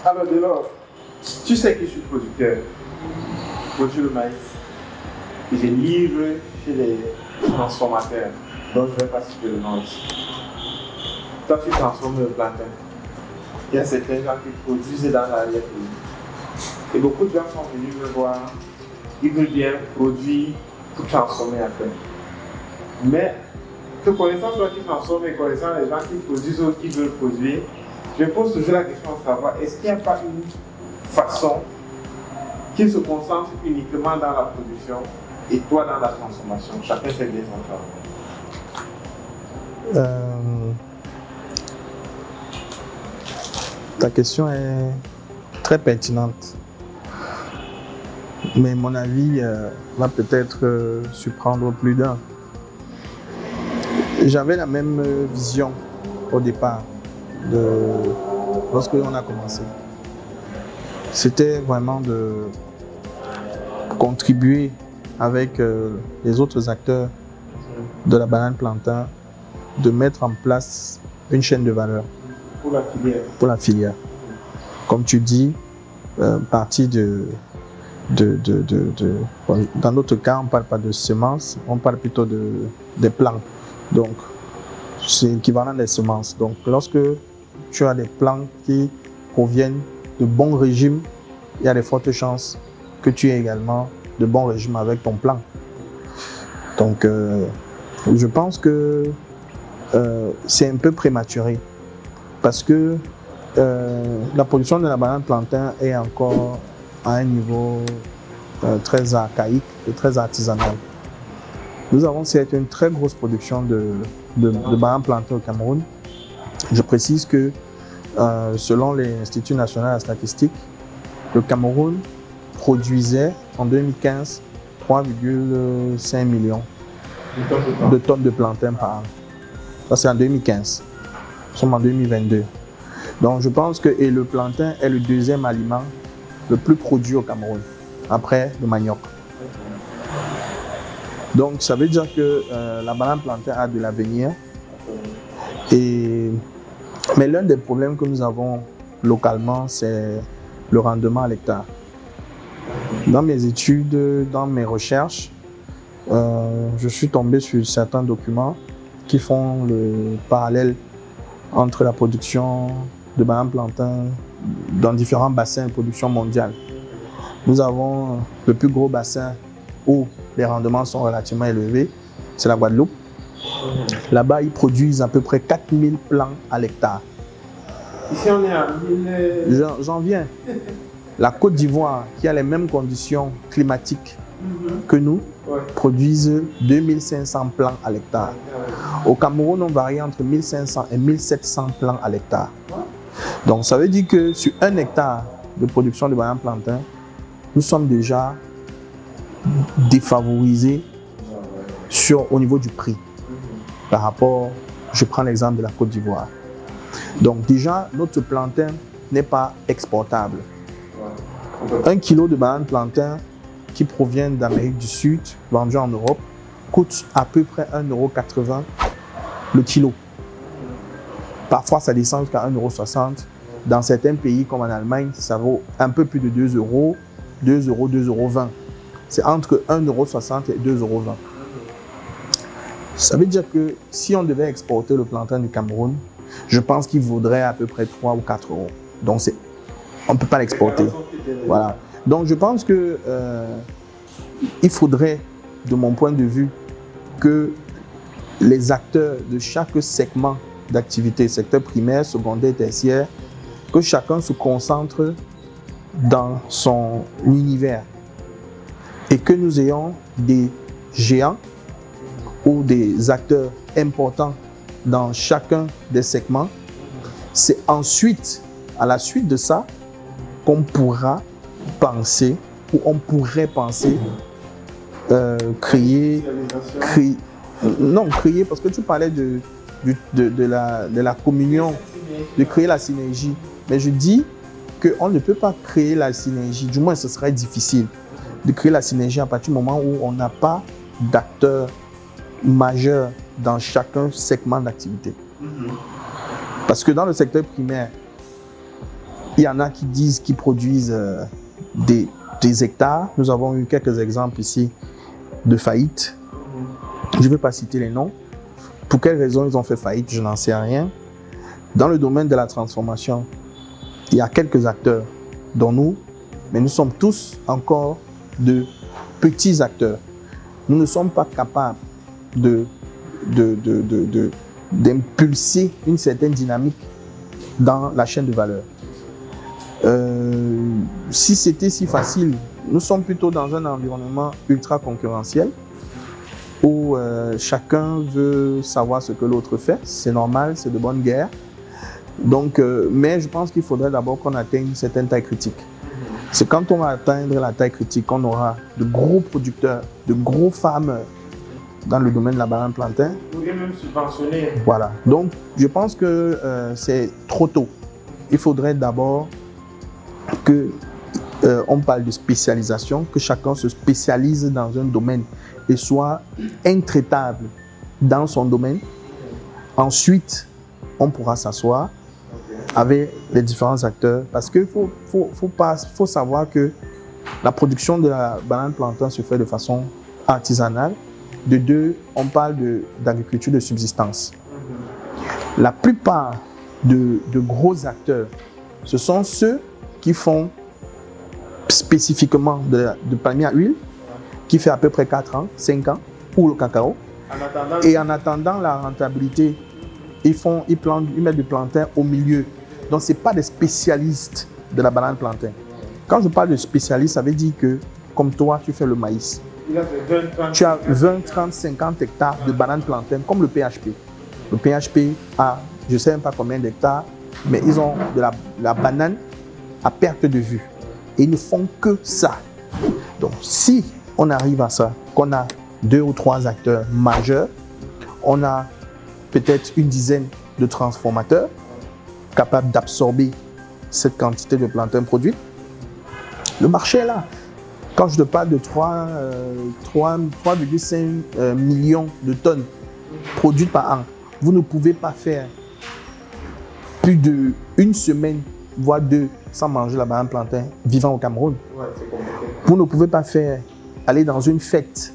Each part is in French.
Alors, dès lors, tu sais que je suis producteur, je produis le maïs et je livre chez les transformateurs, donc je ne vais pas citer le nom ici. Toi, tu transformes le plantain. Il y a certains gens qui produisent dans l'arrière-pays. Et beaucoup de gens sont venus me voir, ils veulent bien produire pour transformer après. Mais, te connaissant toi qui transforme et connaissant les gens qui produisent ou qui veulent produire, je pose toujours la question de savoir, est-ce qu'il n'y a pas une façon qu'ils se concentrent uniquement dans la production et toi dans la transformation? Chacun fait bien son travail. Ta question est très pertinente. Mais mon avis va peut-être surprendre plus d'un. J'avais la même vision au départ, lorsque on a commencé. C'était vraiment de contribuer avec les autres acteurs de la banane plantain, de mettre en place une chaîne de valeur pour la filière. Comme tu dis, partie dans notre cas, on ne parle pas de semences, on parle plutôt des plantes. Donc, c'est l'équivalent des semences. Donc, lorsque tu as des plantes qui proviennent de bons régimes, il y a de fortes chances que tu aies également de bons régimes avec ton plant. Donc, je pense que c'est un peu prématuré parce que la production de la banane plantain est encore à un niveau très archaïque et très artisanal. Nous avons certes une très grosse production de banane plantain au Cameroun. Je précise que selon l'Institut national de la statistique, le Cameroun produisait en 2015 3,5 millions de tonnes de plantain par an. Ça, c'est en 2015. Nous sommes en 2022. Donc, je pense que le plantain est le deuxième aliment le plus produit au Cameroun, après le manioc. Donc, ça veut dire que la banane plantain a de l'avenir. Mais l'un des problèmes que nous avons localement, c'est le rendement à l'hectare. Dans mes études, dans mes recherches, je suis tombé sur certains documents qui font le parallèle entre la production de banane plantain dans différents bassins de production mondiale. Nous avons le plus gros bassin où les rendements sont relativement élevés, c'est la Guadeloupe. Là-bas, ils produisent à peu près 4000 plants à l'hectare. Ici, on est à 1000... J'en viens. La Côte d'Ivoire, qui a les mêmes conditions climatiques que nous, produisent 2500 plants à l'hectare. Au Cameroun, on varie entre 1500 et 1700 plants à l'hectare. Donc, ça veut dire que sur 1 hectare de production de banane plantain, nous sommes déjà défavorisés au niveau du prix par rapport, je prends l'exemple de la Côte d'Ivoire. Donc déjà, notre plantain n'est pas exportable. 1 kilo de banane plantain qui provient d'Amérique du Sud, vendu en Europe, coûte à peu près 1,80 € le kilo. Parfois, ça descend jusqu'à 1,60 €. Dans certains pays, comme en Allemagne, ça vaut un peu plus de 2 €, 2 €, 2,20 €. C'est entre 1,60 € et 2,20 €. Ça veut dire que si on devait exporter le plantain du Cameroun, je pense qu'il vaudrait à peu près 3 ou 4 €. Donc, on ne peut pas l'exporter. Voilà. Donc, je pense que il faudrait, de mon point de vue, que les acteurs de chaque segment d'activité, secteur primaire, secondaire, tertiaire, que chacun se concentre dans son univers et que nous ayons des géants ou des acteurs importants dans chacun des segments. C'est ensuite, à la suite de ça, qu'on pourra penser ou on pourrait penser créer, parce que tu parlais de la communion, de créer la synergie. Mais je dis qu'on ne peut pas créer la synergie, du moins ce serait difficile de créer la synergie à partir du moment où on n'a pas d'acteurs majeurs dans chacun segment d'activité. Parce que dans le secteur primaire, Il y en a qui disent qu'ils produisent des hectares. Nous avons eu quelques exemples ici de faillite. Je ne vais pas citer les noms. Pour quelles raisons ils ont fait faillite, je n'en sais rien. Dans le domaine de la transformation, il y a quelques acteurs, dont nous, mais nous sommes tous encore de petits acteurs. Nous ne sommes pas capables d'impulser une certaine dynamique dans la chaîne de valeur. Si c'était si facile, nous sommes plutôt dans un environnement ultra concurrentiel où chacun veut savoir ce que l'autre fait. C'est normal, c'est de bonne guerre. Donc, mais je pense qu'il faudrait d'abord qu'on atteigne une certaine taille critique. C'est quand on va atteindre la taille critique qu'on aura de gros producteurs, de gros farmers dans le domaine de la banane plantain. Vous pouvez même subventionner. Voilà. Donc, je pense que c'est trop tôt. Il faudrait d'abord que on parle de spécialisation, que chacun se spécialise dans un domaine et soit intraitable dans son domaine. Ensuite, on pourra s'asseoir avec les différents acteurs parce qu'il faut savoir que la production de la banane plantain se fait de façon artisanale. De deux, on parle d'agriculture de subsistance. La plupart de gros acteurs, ce sont ceux qui font spécifiquement de palmier à huile, qui fait à peu près 4 ans, 5 ans, pour le cacao. Et en attendant la rentabilité, ils mettent du plantain au milieu. Donc, ce n'est pas des spécialistes de la banane plantain. Quand je parle de spécialiste, ça veut dire que, comme toi, tu fais le maïs. Tu as 20, 30, 50 hectares de banane plantain, comme le PHP. Le PHP a, je ne sais même pas combien d'hectares, mais ils ont de la banane à perte de vue. Et ils ne font que ça. Donc, si on arrive à ça, qu'on a 2 ou 3 acteurs majeurs, on a peut-être une dizaine de transformateurs capables d'absorber cette quantité de plantain produite. Le marché est là. Quand je te parle de 3,5 millions de tonnes produites par an, vous ne pouvez pas faire plus d'une semaine, voire 2, sans manger la banane plantain vivant au Cameroun. Ouais, vous ne pouvez pas aller dans une fête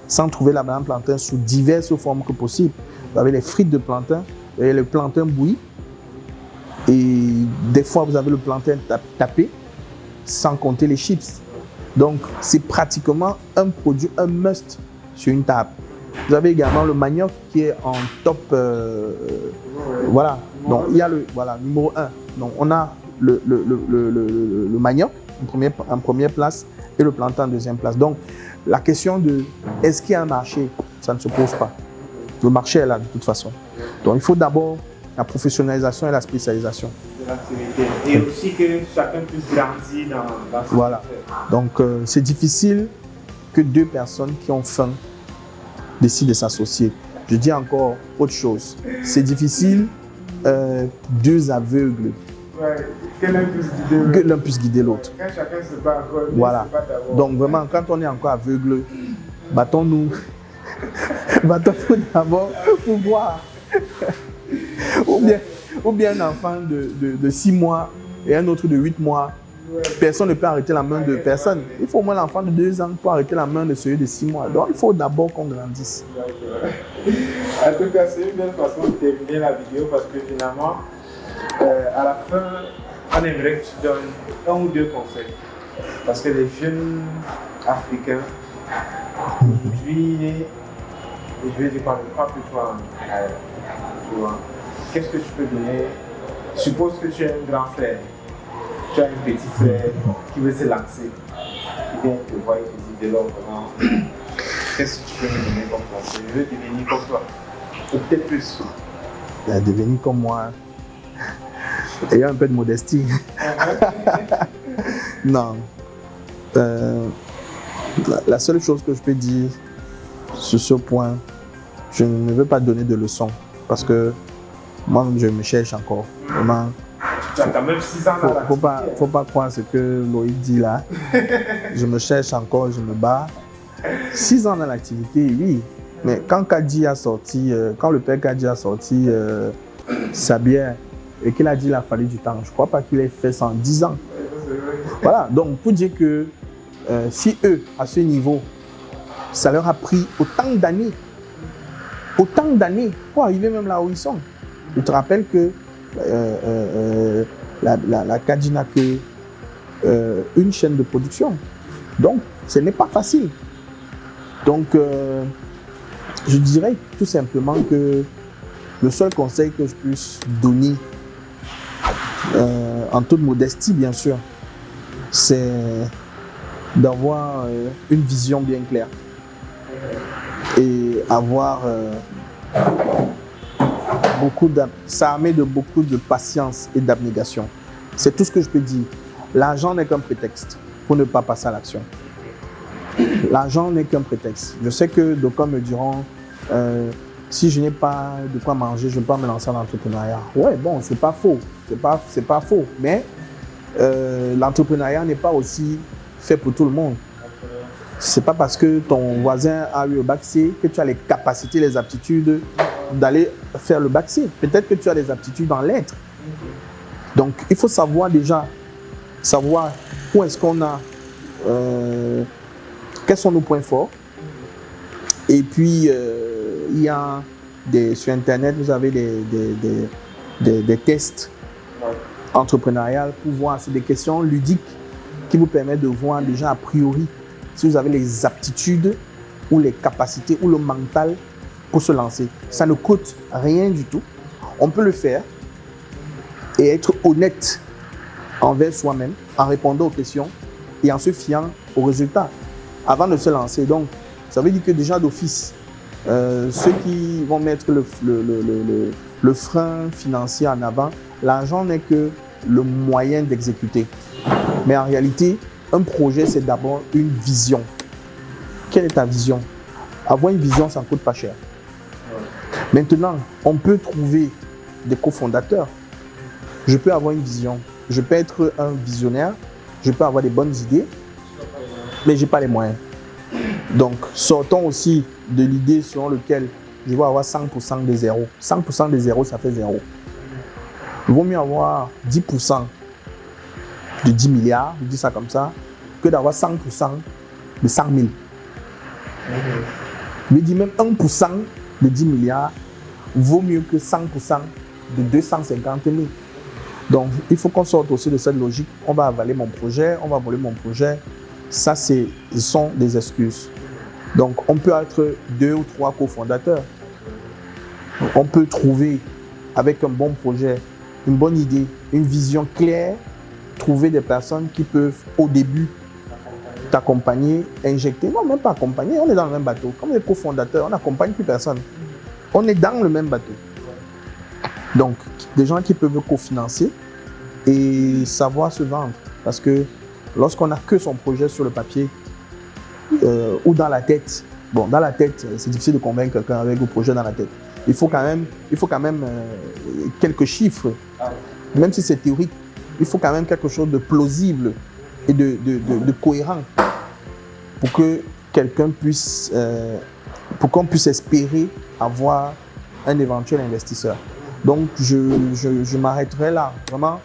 sans trouver la banane plantain sous diverses formes que possible. Vous avez les frites de plantain, vous avez le plantain bouilli, et des fois vous avez le plantain tapé, sans compter les chips. Donc c'est pratiquement un produit, un must sur une table. Vous avez également le manioc qui est en top. Voilà. Donc il y a numéro 1. Donc on a le manioc en première place et le plantain en deuxième place. Donc la question de est-ce qu'il y a un marché, ça ne se pose pas. Le marché est là de toute façon. Donc il faut d'abord la professionnalisation et la spécialisation de l'activité. Et aussi que chacun puisse grandir dans ce voilà. Donc c'est difficile que 2 personnes qui ont faim décident de s'associer. Je dis encore autre chose. C'est difficile 2 aveugles. Ouais, que l'un puisse guider l'autre. Quand chacun se bat encore, voilà. Donc vraiment, quand on est encore aveugle, battons-nous. Battons-nous d'abord pour voir. ou bien un enfant de 6 mois et un autre de 8 mois. Personne ne peut arrêter la main de personne. Il faut au moins l'enfant de 2 ans pour arrêter la main de celui de 6 mois. Donc il faut d'abord qu'on grandisse. En tout cas, c'est une belle façon de terminer la vidéo parce que finalement, à la fin, on aimerait que tu donnes 1 ou 2 conseils. Parce que les jeunes africains, aujourd'hui, je vais dire pas plus toi, tu vois. Qu'est-ce que tu peux donner? Suppose que tu es un grand frère, tu as un petit frère qui veut se lancer, qui vient te voir et te dit de l'ordre. Qu'est-ce que tu peux me donner comme conseil? Je veux devenir comme toi, ou peut-être plus. Devenir comme moi, ayant un peu de modestie. Non. La seule chose que je peux dire sur ce point, je ne veux pas donner de leçons parce que moi je me cherche encore. Vraiment, tu as quand même 6 ans dans l'activité. Faut pas croire ce que Loïc dit là. Je me cherche encore, je me bats. 6 ans dans l'activité, oui. Mais quand Kadji a sorti, quand le père Kadji a sorti sa bière et qu'il a dit qu'il a fallu du temps. Je ne crois pas qu'il ait fait ça en 10 ans. Voilà, donc pour dire que si eux, à ce niveau, ça leur a pris autant d'années pour arriver même là où ils sont. Je te rappelle que la CADI n'a que une chaîne de production. Donc, ce n'est pas facile. Donc, je dirais tout simplement que le seul conseil que je puisse donner, en toute modestie bien sûr, c'est d'avoir une vision bien claire et avoir s'armer de beaucoup de patience et d'abnégation. C'est tout ce que je peux dire. L'argent n'est qu'un prétexte pour ne pas passer à l'action. L'argent n'est qu'un prétexte. Je sais que d'aucuns me diront si je n'ai pas de quoi manger, je ne peux pas me lancer dans l'entrepreneuriat. Ouais, bon, c'est pas faux. C'est pas faux. Mais l'entrepreneuriat n'est pas aussi fait pour tout le monde. C'est pas parce que ton voisin a eu le bac C que tu as les capacités, les aptitudes d'aller faire le bac C. Peut-être que tu as des aptitudes en lettres. Donc, il faut savoir où est-ce qu'on a, quels sont nos points forts. Et puis, il y a sur Internet, vous avez des tests entrepreneuriaux pour voir, c'est des questions ludiques qui vous permettent de voir déjà a priori si vous avez les aptitudes ou les capacités ou le mental pour se lancer. Ça ne coûte rien du tout. On peut le faire et être honnête envers soi-même en répondant aux questions et en se fiant aux résultats avant de se lancer. Donc, ça veut dire que déjà d'office, ceux qui vont mettre le frein financier en avant, l'argent n'est que le moyen d'exécuter. Mais en réalité, un projet, c'est d'abord une vision. Quelle est ta vision? Avoir une vision, ça ne coûte pas cher. Maintenant, on peut trouver des cofondateurs. Je peux avoir une vision. Je peux être un visionnaire. Je peux avoir des bonnes idées, mais je n'ai pas les moyens. Donc, sortons aussi de l'idée selon laquelle je vais avoir 100% de zéro. 100% de zéro, ça fait zéro. Il vaut mieux avoir 10% de 10 milliards, je dis ça comme ça, que d'avoir 100% de 100 000. Je dis même 1% de 10 milliards vaut mieux que 100% de 250 000. Donc, il faut qu'on sorte aussi de cette logique. On va avaler mon projet, on va voler mon projet. Ça, ce sont des excuses. Donc, on peut être 2 ou 3 cofondateurs. On peut trouver, avec un bon projet, une bonne idée, une vision claire, trouver des personnes qui peuvent, au début, t'accompagner, injecter. Non, même pas accompagner, on est dans le même bateau. Comme les cofondateurs, on n'accompagne plus personne. On est dans le même bateau. Donc, des gens qui peuvent cofinancer et savoir se vendre. Parce que lorsqu'on n'a que son projet sur le papier ou dans la tête, bon, dans la tête, c'est difficile de convaincre quelqu'un avec le projet dans la tête. Il faut quand même quelques chiffres, même si c'est théorique, il faut quand même quelque chose de plausible et de cohérent pour que quelqu'un puisse, pour qu'on puisse espérer avoir un éventuel investisseur. Donc, je m'arrêterai là. Vraiment,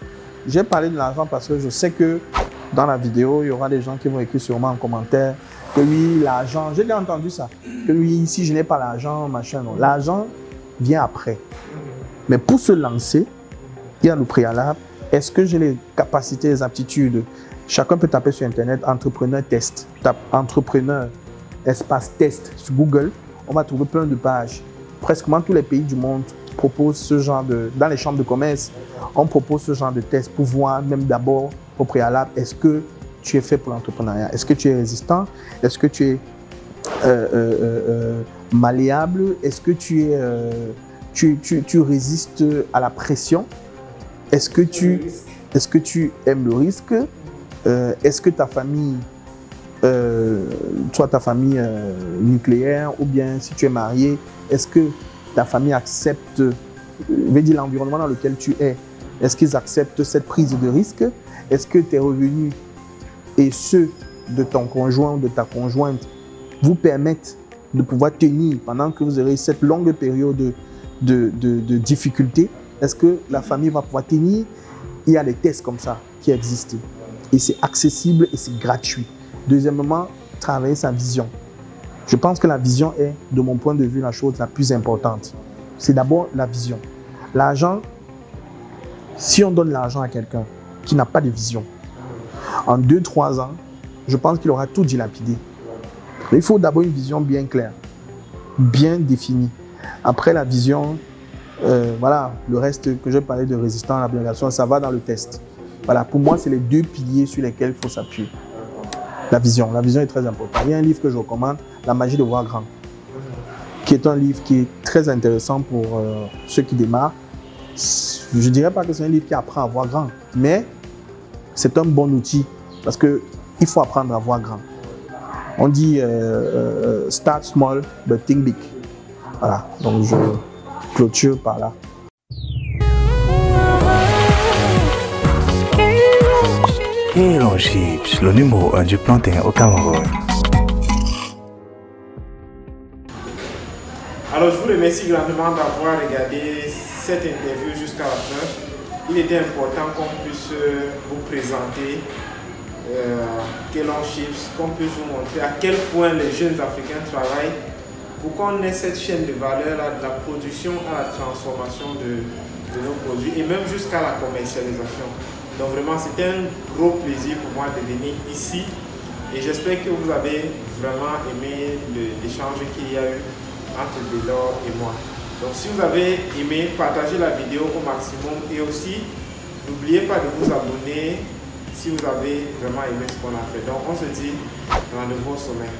j'ai parlé de l'argent parce que je sais que dans la vidéo, il y aura des gens qui vont écrire sûrement en commentaire que oui, l'argent, j'ai déjà entendu ça, que oui, si je n'ai pas l'argent, machin, non. L'argent vient après. Mais pour se lancer, il y a le préalable. Est-ce que j'ai les capacités, les aptitudes? Chacun peut taper sur Internet, entrepreneur test. Tape entrepreneur, espace test sur Google. On va trouver plein de pages. Presque tous les pays du monde proposent ce genre de... Dans les chambres de commerce, on propose ce genre de test pour voir même d'abord au préalable, est-ce que tu es fait pour l'entrepreneuriat? Est-ce que tu es résistant? Est-ce que tu es malléable? Est-ce que tu résistes à la pression? Est-ce que tu aimes le risque? Est-ce que ta famille, ta famille nucléaire, ou bien si tu es marié, est-ce que ta famille accepte, l'environnement dans lequel tu es, est-ce qu'ils acceptent cette prise de risque? Est-ce que tes revenus et ceux de ton conjoint ou de ta conjointe vous permettent de pouvoir tenir pendant que vous aurez cette longue période de difficulté? Est-ce que la famille va pouvoir tenir? Il y a des tests comme ça qui existent. Et c'est accessible et c'est gratuit. Deuxièmement, travailler sa vision. Je pense que la vision est, de mon point de vue, la chose la plus importante. C'est d'abord la vision. L'argent, si on donne l'argent à quelqu'un qui n'a pas de vision, en 2-3 ans, je pense qu'il aura tout dilapidé. Mais il faut d'abord une vision bien claire, bien définie. Après la vision, voilà, le reste que je parlais de résistance à l'abnégation, ça va dans le test. Voilà, pour moi, c'est les 2 piliers sur lesquels il faut s'appuyer. La vision est très importante. Il y a un livre que je recommande, La magie de voir grand, qui est un livre qui est très intéressant pour ceux qui démarrent. Je ne dirais pas que c'est un livre qui apprend à voir grand, mais c'est un bon outil parce qu'il faut apprendre à voir grand. On dit start small but think big. Voilà, donc je clôture par là. Hello Chips, le numéro 1 du plantain au Cameroun. Alors, je vous remercie grandement d'avoir regardé cette interview jusqu'à la fin. Il était important qu'on puisse vous présenter Kelon Chips, qu'on puisse vous montrer à quel point les jeunes Africains travaillent pour qu'on ait cette chaîne de valeur de la production à la transformation de nos produits et même jusqu'à la commercialisation. Donc vraiment, c'était un gros plaisir pour moi de venir ici et j'espère que vous avez vraiment aimé l'échange qu'il y a eu entre Delors et moi. Donc si vous avez aimé, partagez la vidéo au maximum et aussi n'oubliez pas de vous abonner si vous avez vraiment aimé ce qu'on a fait. Donc on se dit rendez-vous au sommet.